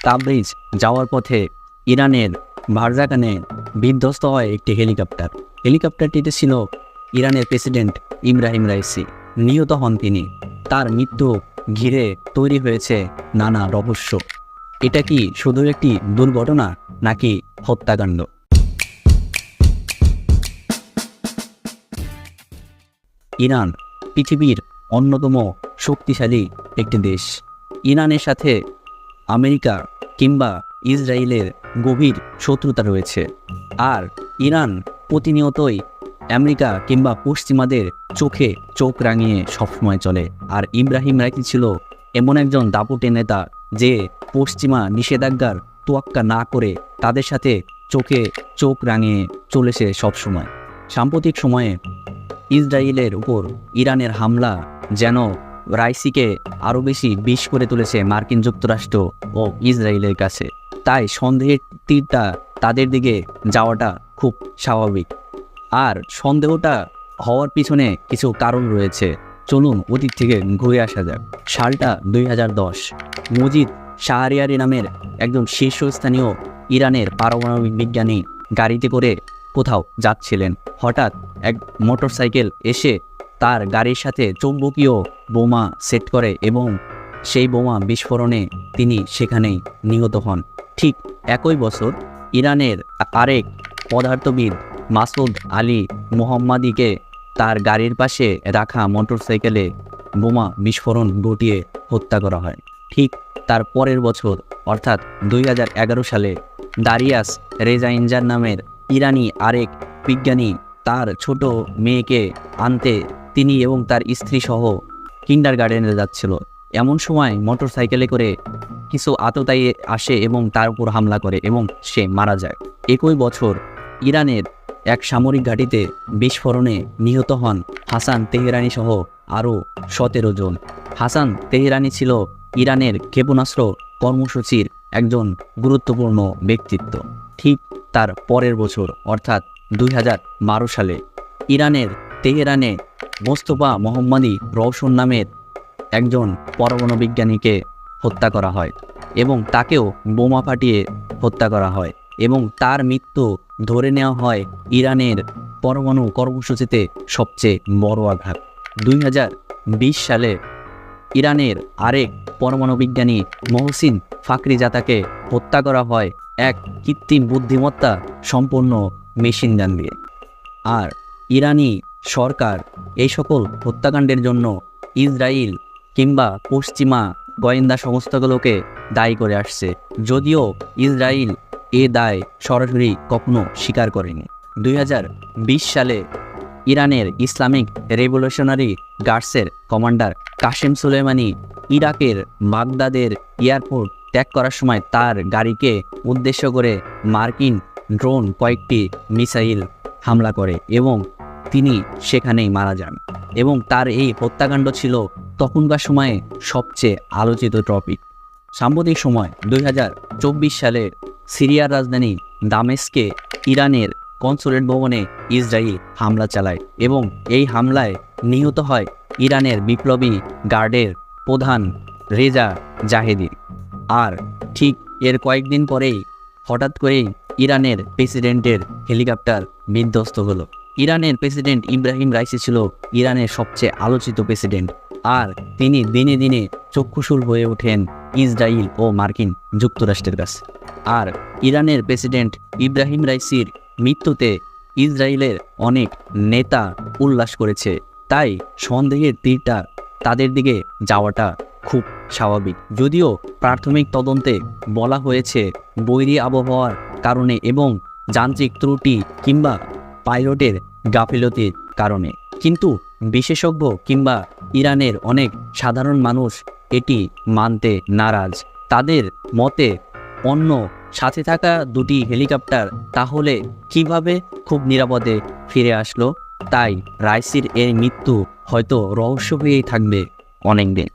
Tabriz যাওয়ার পথে ইরানের ভারজাকানে বিধ্বস্ত হয় একটি হেলিকপ্টার। হেলিকপ্টারটিতে ছিল ইরানের প্রেসিডেন্ট ইব্রাহিম রাইসি। নিহত হন তিনি। তার মৃত্যু ঘিরে তৈরি হয়েছে নানা রহস্য। এটা কি শুধু একটি দুর্ঘটনা নাকি হত্যাকাণ্ড? ইরান পৃথিবীর অন্যতম শক্তিশালী একটি দেশ। ইরানের সাথে আমেরিকা কিংবা ইসরায়েলের গভীর শত্রুতা রয়েছে। আর ইরান প্রতিনিয়তই আমেরিকা কিংবা পশ্চিমাদের চোখে চোখ রাঙিয়ে সবসময় চলে। আর ইব্রাহিম রাইসি ছিল এমন একজন দাপুটে নেতা যে পশ্চিমা নিষেধাজ্ঞার তোয়াক্কা না করে তাদের সাথে চোখে চোখ রাঙিয়ে চলেছে সবসময়। সাম্প্রতিক সময়ে ইসরায়েলের উপর ইরানের হামলা যেন রাইসিকে আরও বেশি বিষ করে তুলেছে মার্কিন যুক্তরাষ্ট্র ও ইসরায়েলের কাছে। তাই সন্দেহের তীরটা তাদের দিকে যাওয়াটা খুব স্বাভাবিক। আর সন্দেহটা হওয়ার পিছনে কিছু কারণ রয়েছে। চলুন অতীত থেকে ঘুরে আসা যাক। সালটা 2010। মজিদ শাহরিয়ারি নামের একজন শীর্ষস্থানীয় ইরানের পারমাণবিক বিজ্ঞানী গাড়িতে করে কোথাও যাচ্ছিলেন। হঠাৎ এক মোটরসাইকেল এসে তার গাড়ির সাথে চৌম্বকীয় বোমা সেট করে এবং সেই বোমা বিস্ফোরণে তিনি সেখানেই নিহত হন। ঠিক একই বছর ইরানের আরেক পদার্থবিদ মাসুদ আলী মোহাম্মদীকে তার গাড়ির পাশে রাখা মোটরসাইকেলে বোমা বিস্ফোরণ ঘটিয়ে হত্যা করা হয়। ঠিক তার পরের বছর অর্থাৎ 2011 সালে দারিয়াস রেজা ইনজার নামের ইরানি আরেক বিজ্ঞানী তার ছোট মেয়েকে আনতে তিনি এবং তার স্ত্রী সহ কিন্ডারগার্টেনে যাচ্ছিল। এমন সময় মোটরসাইকেলে করে কিছু আততায়ী আসে এবং তার উপর হামলা করে এবং সে মারা যায়। একই বছর ইরানের এক সামরিক ঘাঁটিতে বিস্ফোরণে নিহত হন হাসান তেহরানি সহ আরও 17 জন। হাসান তেহরানি ছিল ইরানের ক্ষেপণাস্ত্র কর্মসূচির একজন গুরুত্বপূর্ণ ব্যক্তিত্ব। ঠিক তার পরের বছর অর্থাৎ 2012 সালে ইরানের তেহরানে মোস্তফা মোহাম্মদী রওশন নামের একজন পরমাণু বিজ্ঞানীকে হত্যা করা হয় এবং তাকেও বোমা ফাটিয়ে হত্যা করা হয় এবং তার মৃত্যু ধরে নেওয়া হয় ইরানের পরমাণু কর্মসূচিতে সবচেয়ে বড় আঘাত। 2020 সালে ইরানের আরেক পরমাণু বিজ্ঞানী মহসিন ফাকরিজাদাকে হত্যা করা হয় এক কৃত্রিম বুদ্ধিমত্তা সম্পন্ন মেশিন গান দিয়ে। আর ইরানি সরকার এই সকল হত্যাকাণ্ডের জন্য ইসরায়েল কিংবা পশ্চিমা গোয়েন্দা সংস্থাগুলোকে দায়ী করে আসছে, যদিও ইসরায়েল এ দায় সরাসরি কখনো স্বীকার করেনি। 2020 সালে ইরানের ইসলামিক রেভলিউশনারি গার্ডসের কমান্ডার কাশেম সুলেমানি ইরাকের বাগদাদের এয়ারপোর্ট ত্যাগ করার সময় তার গাড়িকে উদ্দেশ্য করে মার্কিন ড্রোন কয়েকটি মিসাইল হামলা করে এবং তিনি সেখানেই মারা যান। এবং তার এই হত্যাকাণ্ড ছিল তখনকার সময়ে সবচেয়ে আলোচিত টপিক। সাম্প্রতিক সময় 2024 সালে সিরিয়ার রাজধানী দামেস্কে ইরানের কনসুলেট ভবনে ইসরায়েল হামলা চালায় এবং এই হামলায় নিহত হয় ইরানের বিপ্লবী গার্ডের প্রধান রেজা জাহেদি। আর ঠিক এর কয়েকদিন পরেই হঠাৎ করেই ইরানের প্রেসিডেন্টের হেলিকপ্টার বিধ্বস্ত হলো। ইরানের প্রেসিডেন্ট ইব্রাহিম রাইসি ছিল ইরানের সবচেয়ে আলোচিত প্রেসিডেন্ট। আর তিনি দিনে দিনে চক্ষুশূল হয়ে ওঠেন ইসরায়েল ও মার্কিন যুক্তরাষ্ট্রের কাছে। আর ইরানের প্রেসিডেন্ট ইব্রাহিম রাইসির মৃত্যুতে ইসরায়েলের অনেক নেতা উল্লাস করেছে। তাই সন্দেহের তীরটা তাদের দিকে যাওয়াটা খুব স্বাভাবিক। যদিও প্রাথমিক তদন্তে বলা হয়েছে বৈরী আবহাওয়ার কারণে এবং যান্ত্রিক ত্রুটি কিংবা পাইলটের গাফিলতির কারণে, কিন্তু বিশেষজ্ঞ কিংবা ইরানের অনেক সাধারণ মানুষ এটি মানতে নারাজ। তাদের মতে অন্য সাথে থাকা দুটি হেলিকপ্টার তাহলে কিভাবে খুব নিরাপদে ফিরে আসলো। তাই রাইসির এর মৃত্যু হয়তো রহস্য হয়েই থাকবে অনেক দিন।